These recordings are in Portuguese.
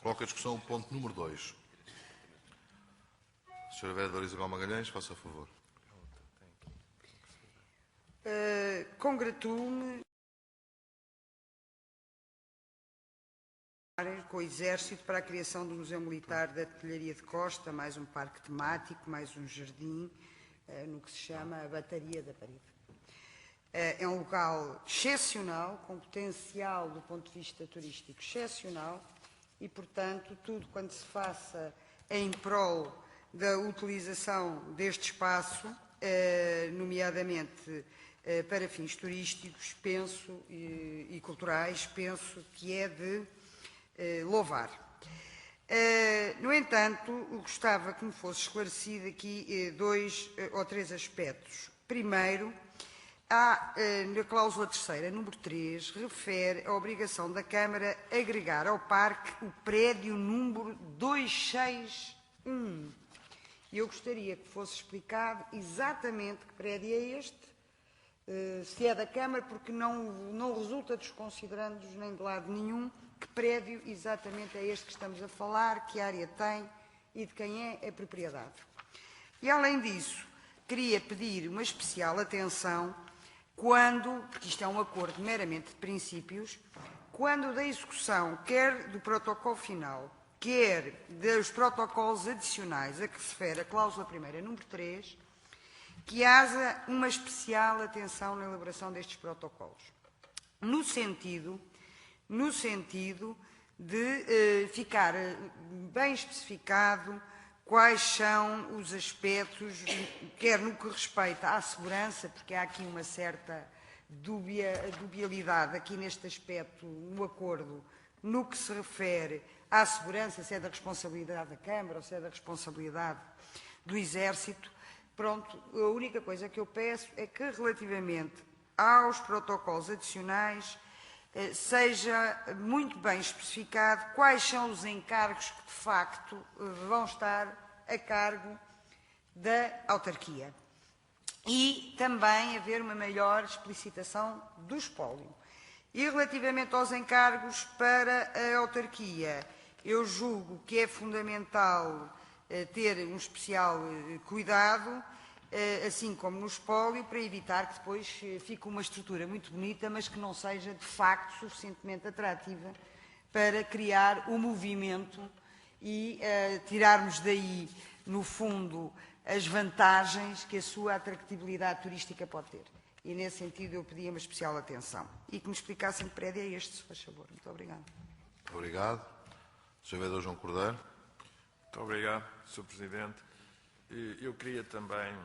Coloco a discussão o ponto número 2. Sra. Vereadora Isabel Magalhães, faça favor. Congratulo-me com o Exército para a criação do Museu Militar da Artilharia de Costa, mais um parque temático, mais um jardim, no que se chama a Bataria da Parede. É um local excepcional, com potencial do ponto de vista turístico excepcional e, portanto, tudo quanto se faça em prol da utilização deste espaço, nomeadamente para fins turísticos, penso, e culturais, penso que é de louvar. No entanto, gostava que me fosse esclarecido aqui 2 ou 3 aspectos. Primeiro, na cláusula terceira, número 3, refere a obrigação da Câmara agregar ao parque o prédio número 261. E eu gostaria que fosse explicado exatamente que prédio é este, se é da Câmara, porque não resulta desconsiderando-os nem de lado nenhum, que prédio exatamente é este que estamos a falar, que área tem e de quem é a propriedade. E, além disso, queria pedir uma especial atenção porque isto é um acordo meramente de princípios, quando da execução, quer do protocolo final, quer dos protocolos adicionais a que se refere a cláusula primeira, número 3, que haja uma especial atenção na elaboração destes protocolos. No sentido de ficar bem especificado quais são os aspectos, quer no que respeita à segurança, porque há aqui uma certa dubialidade aqui neste aspecto no acordo, no que se refere à segurança, se é da responsabilidade da Câmara ou se é da responsabilidade do Exército. Pronto, a única coisa que eu peço é que, relativamente aos protocolos adicionais, seja muito bem especificado quais são os encargos que, de facto, vão estar a cargo da autarquia. E também haver uma maior explicitação do espólio. E, relativamente aos encargos para a autarquia, eu julgo que é fundamental ter um especial cuidado, assim como no espólio, para evitar que depois fique uma estrutura muito bonita, mas que não seja, de facto, suficientemente atrativa para criar o movimento e tirarmos daí, no fundo, as vantagens que a sua atractividade turística pode ter. E, nesse sentido, eu pedia uma especial atenção. E que me explicassem que prédio é este, se faz favor. Muito obrigado. Muito obrigado. Sr. Vereador João Cordeiro. Muito obrigado, Sr. Presidente. Eu queria também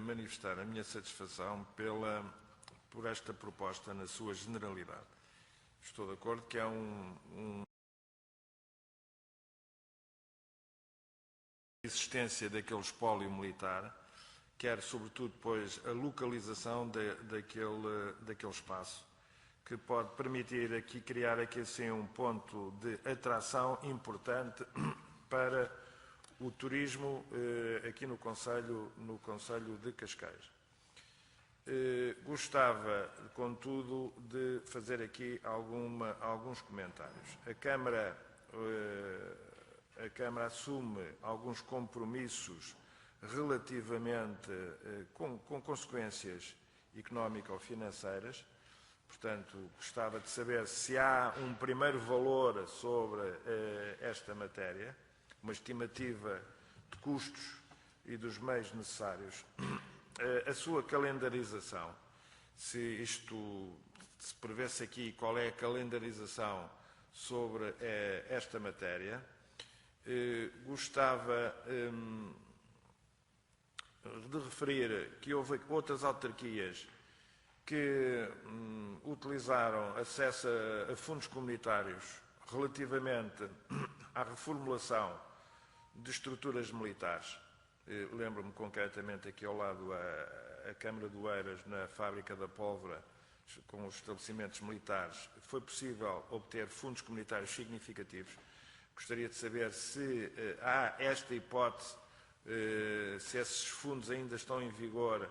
manifestar a minha satisfação por esta proposta na sua generalidade. Estou de acordo que há existência daquele espólio militar, quer sobretudo depois a localização daquele espaço, que pode permitir aqui criar aqui assim um ponto de atração importante para o turismo aqui no concelho de Cascais. Gostava, contudo, de fazer aqui alguns comentários. A Câmara assume alguns compromissos relativamente com consequências económico-financeiras. Portanto, gostava de saber se há um primeiro valor sobre esta matéria, uma estimativa de custos e dos meios necessários. A sua calendarização, se prevê-se aqui qual é a calendarização sobre esta matéria. Gostava de referir que houve outras autarquias que utilizaram acesso a fundos comunitários relativamente à reformulação de estruturas militares. Lembro-me concretamente aqui ao lado a Câmara de Oeiras, na fábrica da pólvora, com os estabelecimentos militares, foi possível obter fundos comunitários significativos. Gostaria de saber se há esta hipótese, se esses fundos ainda estão em vigor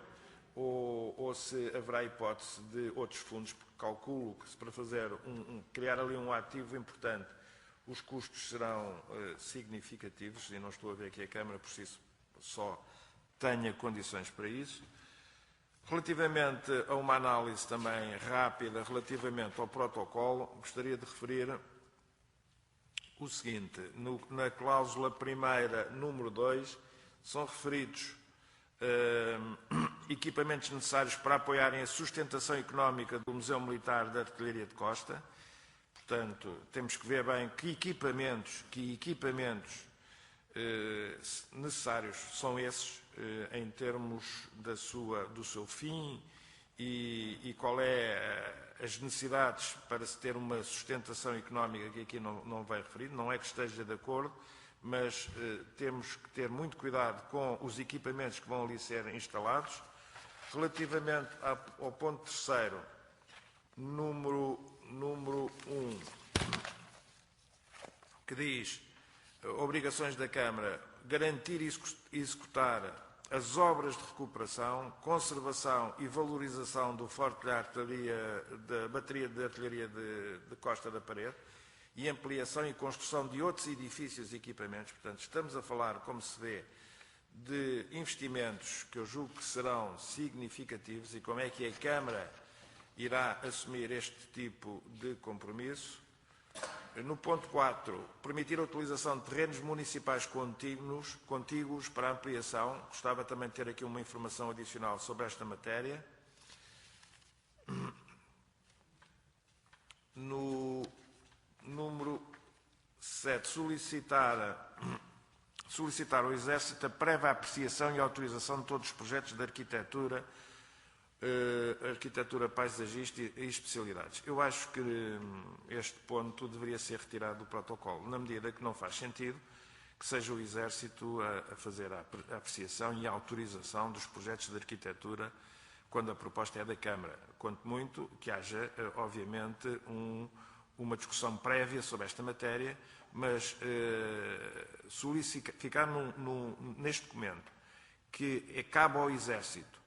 ou se haverá hipótese de outros fundos, porque calculo que se para fazer criar ali um ativo importante, os custos serão significativos e não estou a ver que a Câmara por si só tenha condições para isso. Relativamente a uma análise também rápida, relativamente ao protocolo, gostaria de referir o seguinte: na cláusula primeira, número 2, são referidos equipamentos necessários para apoiarem a sustentação económica do Museu Militar de Artilharia de Costa. Portanto, temos que ver bem que equipamentos necessários são esses, em termos do seu fim e qual é as necessidades para se ter uma sustentação económica, que aqui não vai referir. Não é que esteja de acordo, mas temos que ter muito cuidado com os equipamentos que vão ali ser instalados. Relativamente ao ponto terceiro, número 1, que diz obrigações da Câmara: garantir e executar as obras de recuperação, conservação e valorização do forte da bateria de artilharia de Costa da Parede e ampliação e construção de outros edifícios e equipamentos. Portanto, estamos a falar, como se vê, de investimentos que eu julgo que serão significativos. E como é que a Câmara irá assumir este tipo de compromisso? No ponto 4, permitir a utilização de terrenos municipais contíguos para ampliação. Gostava também de ter aqui uma informação adicional sobre esta matéria. No número 7, solicitar ao Exército a prévia apreciação e autorização de todos os projetos de arquitetura paisagista e especialidades. Eu acho que este ponto deveria ser retirado do protocolo, na medida que não faz sentido que seja o Exército a fazer a apreciação e a autorização dos projetos de arquitetura quando a proposta é da Câmara. Quanto muito que haja, obviamente, uma discussão prévia sobre esta matéria, mas ficar neste documento que cabe ao Exército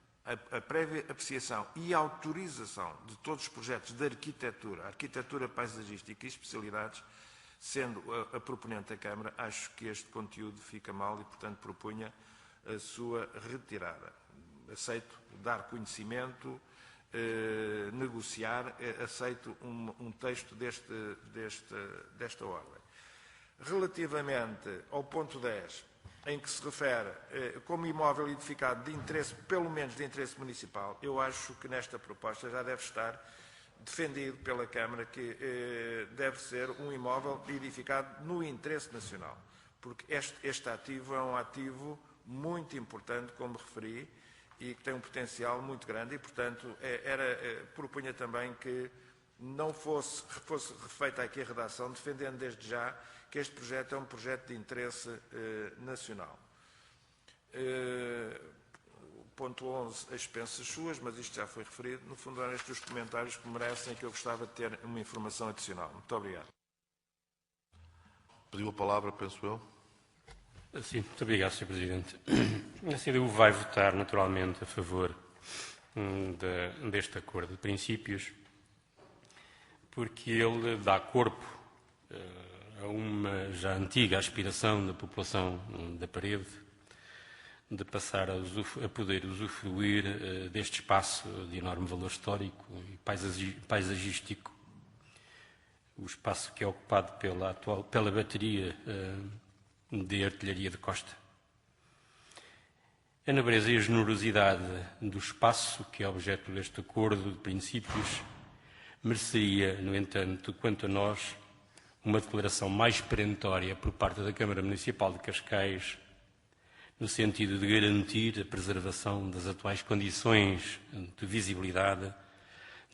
a prévia apreciação e autorização de todos os projetos de arquitetura paisagística e especialidades, sendo a proponente da Câmara, acho que este conteúdo fica mal e, portanto, propunha a sua retirada. Aceito dar conhecimento, negociar, aceito um texto desta ordem. Relativamente ao ponto 10, em que se refere como imóvel edificado de interesse, pelo menos de interesse municipal, eu acho que nesta proposta já deve estar defendido pela Câmara que deve ser um imóvel edificado no interesse nacional, porque este ativo é um ativo muito importante, como referi, e que tem um potencial muito grande e, portanto, propunha também que não fosse refeita aqui a redação, defendendo desde já que este projeto é um projeto de interesse nacional. Ponto 11, as expensas suas, mas isto já foi referido. No fundo, eram estes os comentários que merecem, que eu gostava de ter uma informação adicional. Muito obrigado. Pediu a palavra, penso eu. Sim, muito obrigado, Sr. Presidente. A CDU vai votar, naturalmente, a favor deste acordo de princípios, porque ele dá corpo a uma já antiga aspiração da população da Parede de passar a poder usufruir deste espaço de enorme valor histórico e paisagístico, o espaço que é ocupado pela bateria de artilharia de Costa. A nobreza e a generosidade do espaço, que é objeto deste acordo de princípios, mereceria, no entanto, quanto a nós, uma declaração mais perentória por parte da Câmara Municipal de Cascais, no sentido de garantir a preservação das atuais condições de visibilidade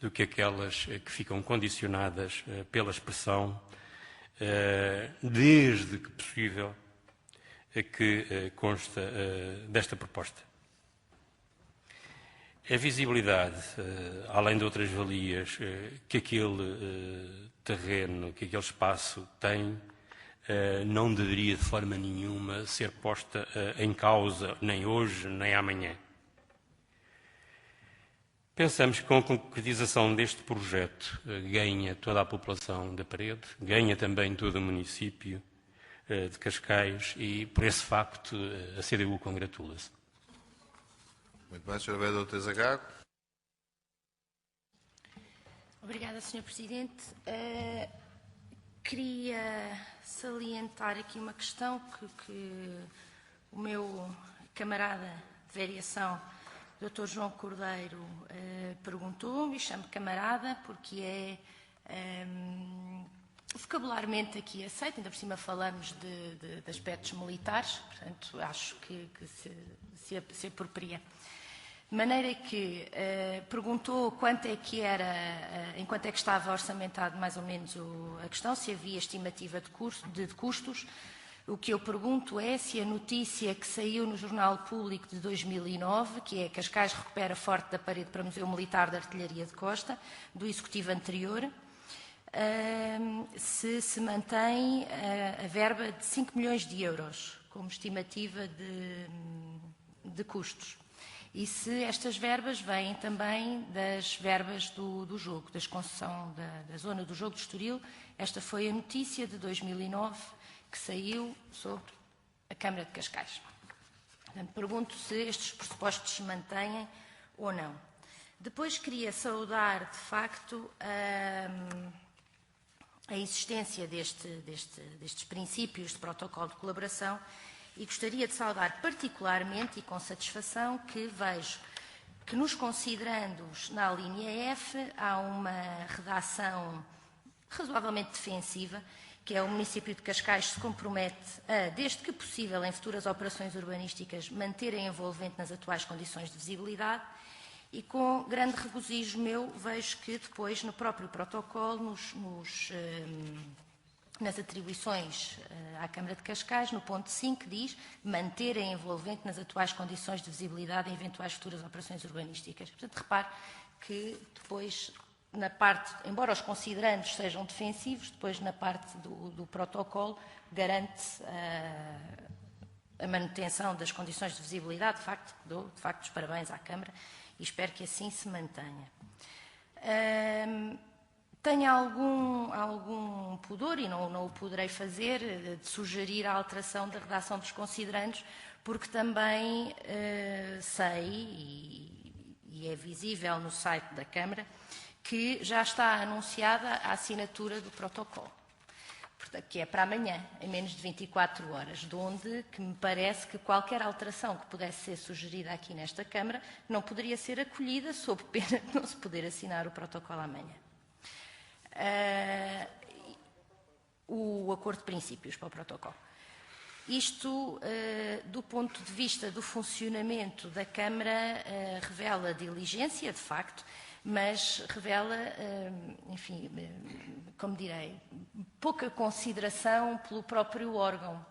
do que aquelas que ficam condicionadas pela expressão, desde que possível, que consta desta proposta. A visibilidade, além de outras valias que aquele terreno, que aquele espaço tem, não deveria de forma nenhuma ser posta em causa, nem hoje, nem amanhã. Pensamos que com a concretização deste projeto ganha toda a população da Parede, ganha também todo o município de Cascais e, por esse facto, a CDU congratula-se. Muito bem, Sra. Vereadora Teresa Gago. Obrigada, Sr. Presidente. Queria salientar aqui uma questão que o meu camarada de variação, Dr. João Cordeiro, perguntou-me, e chamo camarada porque é vocabularmente aqui aceito, ainda por cima falamos de aspectos militares, portanto acho que se apropria. De maneira que perguntou quanto é que era, em quanto é que estava orçamentado mais ou menos a questão, se havia estimativa de custos. O que eu pergunto é se a notícia que saiu no Jornal Público de 2009, que é Cascais recupera Forte da Parede para Museu Militar de Artilharia de Costa, do Executivo anterior, se mantém a verba de 5 milhões de euros como estimativa de custos. E se estas verbas vêm também das verbas do jogo, da concessão da zona do jogo de Estoril. Esta foi a notícia de 2009 que saiu sobre a Câmara de Cascais. Portanto, pergunto se estes pressupostos se mantêm ou não. Depois queria saudar, de facto, a existência destes princípios de protocolo de colaboração e gostaria de saudar particularmente e com satisfação que vejo que, nos considerandos na linha F, há uma redação razoavelmente defensiva, que é o município de Cascais se compromete a, desde que possível, em futuras operações urbanísticas, manter a envolvente nas atuais condições de visibilidade. E com grande regozijo meu vejo que depois, no próprio protocolo, nas atribuições à Câmara de Cascais, no ponto 5, diz manter a envolvente nas atuais condições de visibilidade em eventuais futuras operações urbanísticas. Portanto, repare que depois, na parte, embora os considerandos sejam defensivos, depois na parte do protocolo garante a manutenção das condições de visibilidade. De facto, dou de facto os parabéns à Câmara e espero que assim se mantenha. Tenho algum pudor, e não o poderei fazer, de sugerir a alteração da redação dos considerandos, porque também sei, e é visível no site da Câmara, que já está anunciada a assinatura do protocolo, que é para amanhã, em menos de 24 horas, de onde que me parece que qualquer alteração que pudesse ser sugerida aqui nesta Câmara não poderia ser acolhida, sob pena de não se poder assinar o protocolo amanhã. O acordo de princípios para o protocolo. Isto, do ponto de vista do funcionamento da Câmara, revela diligência, de facto, mas revela, enfim, como direi, pouca consideração pelo próprio órgão,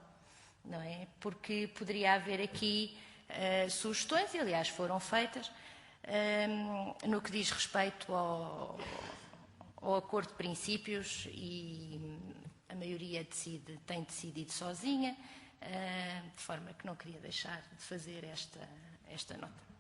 não é? Porque poderia haver aqui sugestões, e aliás foram feitas, no que diz respeito ao acordo de princípios, e a maioria tem decidido sozinha, de forma que não queria deixar de fazer esta nota.